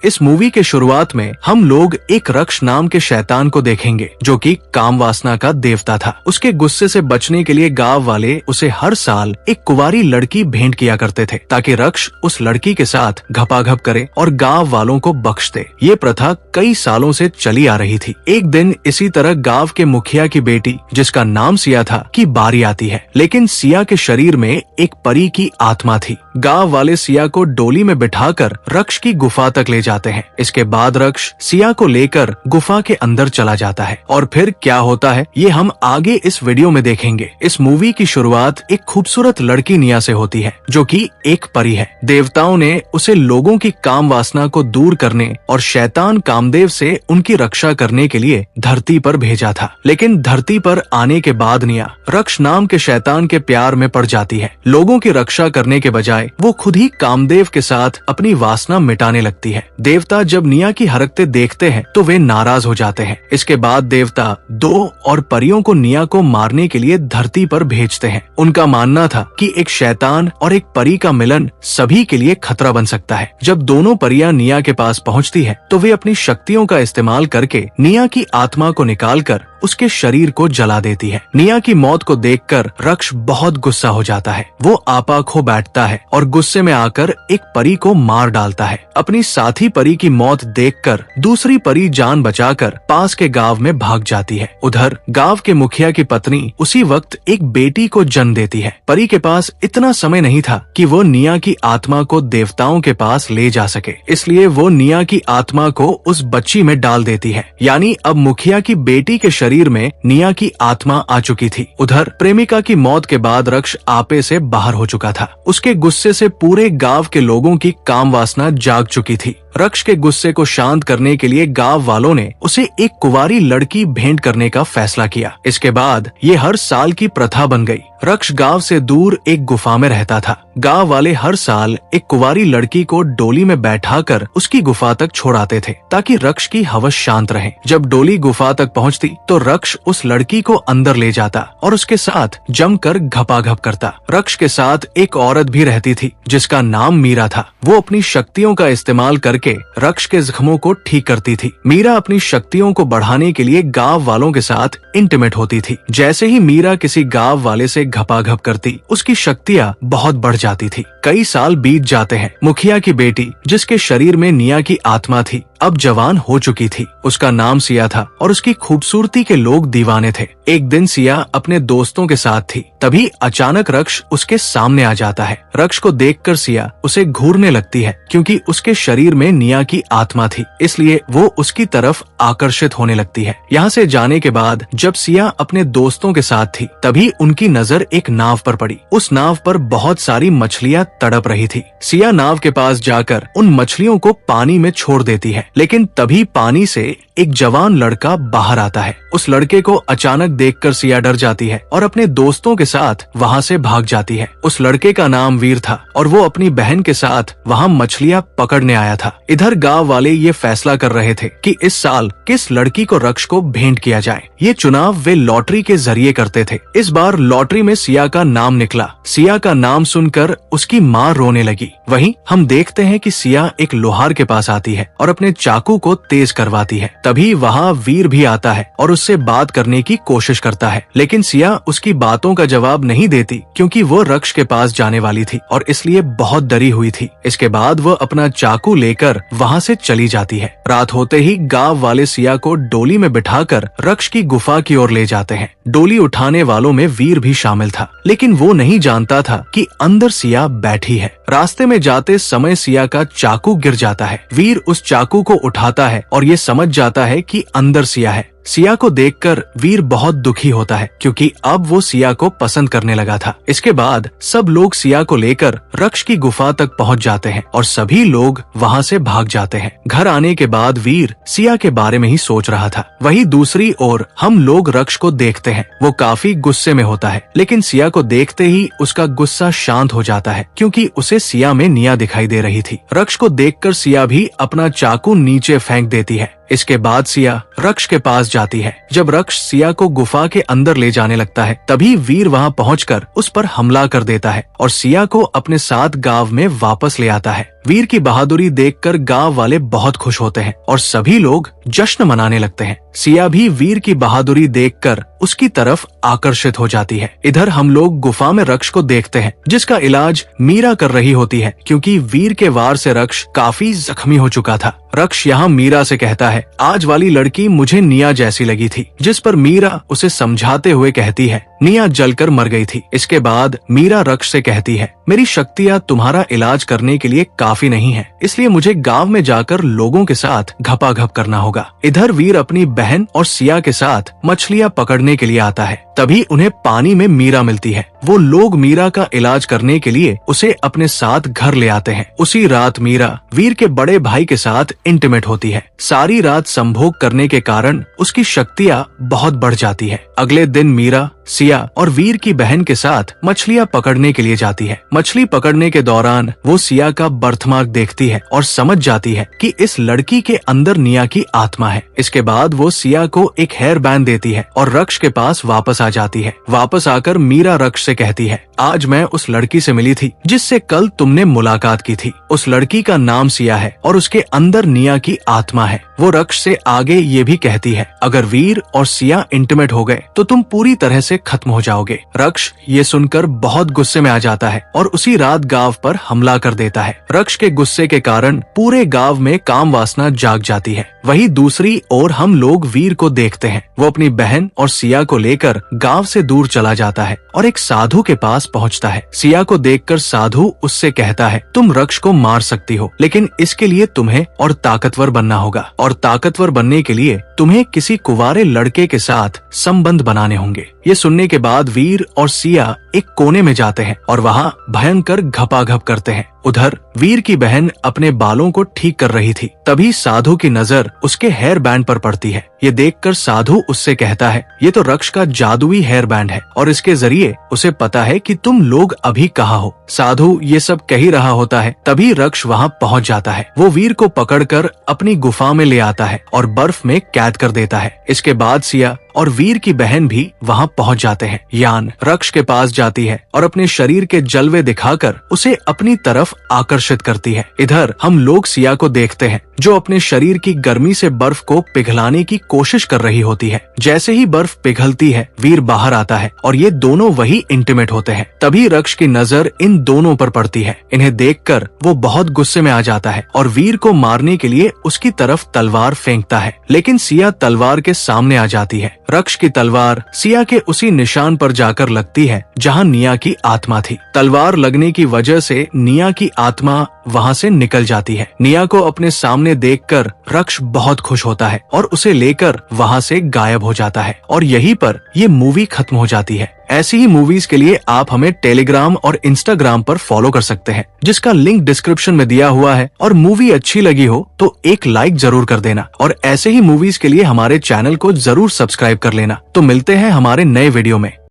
इस मूवी के शुरुआत में हम लोग एक रक्ष नाम के शैतान को देखेंगे जो कि काम वासना का देवता था। उसके गुस्से से बचने के लिए गांव वाले उसे हर साल एक कुंवारी लड़की भेंट किया करते थे ताकि रक्ष उस लड़की के साथ घपाघप करे और गांव वालों को बख्श दे। ये प्रथा कई सालों से चली आ रही थी। एक दिन इसी तरह गांव के मुखिया की बेटी जिसका नाम सिया था की बारी आती है, लेकिन सिया के शरीर में एक परी की आत्मा थी। गांव वाले सिया को डोली में बिठाकर रक्ष की गुफा तक ले जाते हैं। इसके बाद रक्ष सिया को लेकर गुफा के अंदर चला जाता है और फिर क्या होता है ये हम आगे इस वीडियो में देखेंगे। इस मूवी की शुरुआत एक खूबसूरत लड़की निया से होती है जो कि एक परी है। देवताओं ने उसे लोगों की काम वासना को दूर करने और शैतान कामदेव से उनकी रक्षा करने के लिए धरती पर भेजा था, लेकिन धरती पर आने के बाद निया रक्ष नाम के शैतान के प्यार में पड़ जाती है। लोगों की रक्षा करने के बजाय वो खुद ही कामदेव के साथ अपनी वासना मिटाने लगती है। देवता जब निया की हरकतें देखते हैं तो वे नाराज हो जाते हैं। इसके बाद देवता दो और परियों को निया को मारने के लिए धरती पर भेजते हैं। उनका मानना था कि एक शैतान और एक परी का मिलन सभी के लिए खतरा बन सकता है। जब दोनों परियां निया के पास पहुंचती है तो वे अपनी शक्तियों का इस्तेमाल करके निया की आत्मा को निकालकर उसके शरीर को जला देती है। निया की मौत को देखकर रक्ष बहुत गुस्सा हो जाता है। वो आपा खो बैठता है और गुस्से में आकर एक परी को मार डालता है। अपनी साथी परी की मौत देखकर दूसरी परी जान बचाकर पास के गांव में भाग जाती है। उधर गांव के मुखिया की पत्नी उसी वक्त एक बेटी को जन्म देती है। परी के पास इतना समय नहीं था कि वो निया की आत्मा को देवताओं के पास ले जा सके, इसलिए वो निया की आत्मा को उस बच्ची में डाल देती है। यानी अब मुखिया की बेटी के शरीर में निया की आत्मा आ चुकी थी। उधर प्रेमिका की मौत के बाद रक्ष आपे से बाहर हो चुका था। उसके गुस्से से पूरे गांव के लोगों की काम वासना जाग चुकी थी। रक्ष के गुस्से को शांत करने के लिए गांव वालों ने उसे एक कुंवारी लड़की भेंट करने का फैसला किया। इसके बाद ये हर साल की प्रथा बन गई। रक्ष गांव से दूर एक गुफा में रहता था। गांव वाले हर साल एक कुंवारी लड़की को डोली में बैठाकर उसकी गुफा तक छोड़ाते थे ताकि रक्ष की हवस शांत रहे। जब डोली गुफा तक पहुंचती तो रक्ष उस लड़की को अंदर ले जाता और उसके साथ जमकर घपाघप करता। रक्ष के साथ एक औरत भी रहती थी जिसका नाम मीरा था। वो अपनी शक्तियों का इस्तेमाल करके रक्ष के जख्मों को ठीक करती थी। मीरा अपनी शक्तियों को बढ़ाने के लिए गांव वालों के साथ इंटीमेट होती थी। जैसे ही मीरा किसी गांव वाले से घपाघप करती उसकी शक्तियाँ बहुत बढ़ जाती थी। कई साल बीत जाते हैं। मुखिया की बेटी जिसके शरीर में निया की आत्मा थी अब जवान हो चुकी थी। उसका नाम सिया था और उसकी खूबसूरती के लोग दीवाने थे। एक दिन सिया अपने दोस्तों के साथ थी, तभी अचानक रक्ष उसके सामने आ जाता है। रक्ष को देखकर सिया उसे घूरने लगती है क्योंकि उसके शरीर में निया की आत्मा थी, इसलिए वो उसकी तरफ आकर्षित होने लगती है। यहाँ से जाने के बाद जब सिया अपने दोस्तों के साथ थी तभी उनकी नजर एक नाव पर पड़ी। उस नाव पर बहुत सारी मछलियाँ तड़प रही थी। सिया नाव के पास जाकर उन मछलियों को पानी में छोड़ देती है, लेकिन तभी पानी से एक जवान लड़का बाहर आता है। उस लड़के को अचानक देखकर सिया डर जाती है और अपने दोस्तों के साथ वहाँ से भाग जाती है। उस लड़के का नाम वीर था और वो अपनी बहन के साथ वहाँ मछलियाँ पकड़ने आया था। इधर गांव वाले ये फैसला कर रहे थे कि इस साल किस लड़की को रक्ष को भेंट किया जाए। ये चुनाव वे लॉटरी के जरिए करते थे। इस बार लॉटरी में सिया का नाम निकला। सिया का नाम सुनकर उसकी माँ रोने लगी। वहीं हम देखते हैं कि सिया एक लोहार के पास आती है और अपने चाकू को तेज करवाती है। तभी वहाँ वीर भी आता है और उससे बात करने की कोशिश करता है, लेकिन सिया उसकी बातों का जवाब नहीं देती क्योंकि वो रक्ष के पास जाने वाली थी और इसलिए बहुत डरी हुई थी। इसके बाद वो अपना चाकू लेकर वहाँ से चली जाती है। रात होते ही गांव वाले सिया को डोली में बिठाकर रक्ष की गुफा की ओर ले जाते हैं। डोली उठाने वालों में वीर भी शामिल था, लेकिन वो नहीं जानता था कि अंदर सिया बैठी है। रास्ते में जाते समय सिया का चाकू गिर जाता है। वीर उस चाकू को उठाता है और ये समझ जाता है कि अंदर सिया है। सिया को देखकर वीर बहुत दुखी होता है क्योंकि अब वो सिया को पसंद करने लगा था। इसके बाद सब लोग सिया को लेकर रक्ष की गुफा तक पहुंच जाते हैं और सभी लोग वहां से भाग जाते हैं। घर आने के बाद वीर सिया के बारे में ही सोच रहा था। वहीं दूसरी ओर हम लोग रक्ष को देखते हैं। वो काफी गुस्से में होता है, लेकिन सिया को देखते ही उसका गुस्सा शांत हो जाता है क्योंकि उसे सिया में निया दिखाई दे रही थी। रक्ष को देखकर सिया भी अपना चाकू नीचे फेंक देती है। इसके बाद सिया रक्ष के पास जाती है। जब रक्ष सिया को गुफा के अंदर ले जाने लगता है तभी वीर वहां पहुंचकर उस पर हमला कर देता है और सिया को अपने साथ गांव में वापस ले आता है। वीर की बहादुरी देखकर गांव वाले बहुत खुश होते हैं और सभी लोग जश्न मनाने लगते हैं। सिया भी वीर की बहादुरी देखकर उसकी तरफ आकर्षित हो जाती है। इधर हम लोग गुफा में रक्ष को देखते हैं, जिसका इलाज मीरा कर रही होती है, क्योंकि वीर के वार से रक्ष काफी जख्मी हो चुका था। रक्ष यहाँ मीरा से कहता है, आज वाली लड़की मुझे निया जैसी लगी थी, जिस पर मीरा उसे समझाते हुए कहती है, निया जलकर मर गई थी। इसके बाद मीरा रक्ष से कहती है, मेरी शक्तियाँ तुम्हारा इलाज करने के लिए काफी नहीं है, इसलिए मुझे गांव में जाकर लोगों के साथ घपाघप करना होगा। इधर वीर अपनी बहन और सिया के साथ मछलियाँ पकड़ने के लिए आता है। तभी उन्हें पानी में मीरा मिलती है। वो लोग मीरा का इलाज करने के लिए उसे अपने साथ घर ले आते हैं। उसी रात मीरा वीर के बड़े भाई के साथ इंटीमेट होती है। सारी रात संभोग करने के कारण उसकी शक्तियाँ बहुत बढ़ जाती है। अगले दिन मीरा सिया और वीर की बहन के साथ मछलियाँ पकड़ने के लिए जाती है। मछली पकड़ने के दौरान वो सिया का बर्थमार्क देखती है और समझ जाती है कि इस लड़की के अंदर निया की आत्मा है। इसके बाद वो सिया को एक हेयर बैंड देती है और रक्ष के पास वापस आ जाती है। वापस आकर मीरा रक्ष से कहती है, आज मैं उस लड़की से मिली थी जिससे कल तुमने मुलाकात की थी। उस लड़की का नाम सिया है और उसके अंदर निया की आत्मा है। वो रक्ष से आगे ये भी कहती है, अगर वीर और सिया इंटीमेट हो गए तो तुम पूरी तरह से खत्म हो जाओगे। रक्ष ये सुनकर बहुत गुस्से में आ जाता है और उसी रात गांव पर हमला कर देता है। रक्ष के गुस्से के कारण पूरे गांव में काम वासना जाग जाती है। वहीं दूसरी ओर हम लोग वीर को देखते हैं। वो अपनी बहन और सिया को लेकर गांव से दूर चला जाता है और एक साधु के पास पहुंचता है। सिया को देखकर साधु उससे कहता है, तुम रक्ष को मार सकती हो, लेकिन इसके लिए तुम्हें और ताकतवर बनना होगा, और ताकतवर बनने के लिए तुम्हें किसी कुंवारे लड़के के साथ संबंध बनाने होंगे। ये सुनने के बाद वीर और सिया एक कोने में जाते हैं और वहाँ भयंकर घपाघप करते हैं। उधर वीर की बहन अपने बालों को ठीक कर रही थी। तभी साधु की नजर उसके हेयर बैंड पर पड़ती है। ये देखकर साधु उससे कहता है, ये तो रक्ष का जादुई हेयर बैंड है और इसके जरिए उसे पता है कि तुम लोग अभी कहाँ हो। साधु ये सब कह ही रहा होता है, तभी रक्ष वहाँ पहुँच जाता है। वो वीर को पकड़कर अपनी गुफा में ले आता है और बर्फ में कैद कर देता है। इसके बाद सिया और वीर की बहन भी वहाँ पहुँच जाते हैं। यान रक्ष के पास जाती है और अपने शरीर के जलवे दिखाकर उसे अपनी तरफ आकर्षित करती है। इधर हम लोग सिया को देखते हैं, जो अपने शरीर की गर्मी से बर्फ को पिघलाने की कोशिश कर रही होती है। जैसे ही बर्फ पिघलती है, वीर बाहर आता है और ये दोनों वही इंटीमेट होते हैं। तभी रक्ष की नजर इन दोनों पर पड़ती है। इन्हें देखकर वो बहुत गुस्से में आ जाता है और वीर को मारने के लिए उसकी तरफ तलवार फेंकता है, लेकिन सिया तलवार के सामने आ जाती है। रक्ष की तलवार सिया के उसी निशान पर जाकर लगती है जहां निया की आत्मा थी। तलवार लगने की वजह से निया की आत्मा वहां से निकल जाती है। निया को अपने सामने देखकर रक्ष बहुत खुश होता है और उसे लेकर वहां से गायब हो जाता है और यहीं पर ये मूवी खत्म हो जाती है। ऐसी ही मूवीज के लिए आप हमें टेलीग्राम और इंस्टाग्राम पर फॉलो कर सकते हैं, जिसका लिंक डिस्क्रिप्शन में दिया हुआ है। और मूवी अच्छी लगी हो तो एक लाइक जरूर कर देना और ऐसे ही मूवीज के लिए हमारे चैनल को जरूर सब्सक्राइब कर लेना। तो मिलते हैं हमारे नए वीडियो में।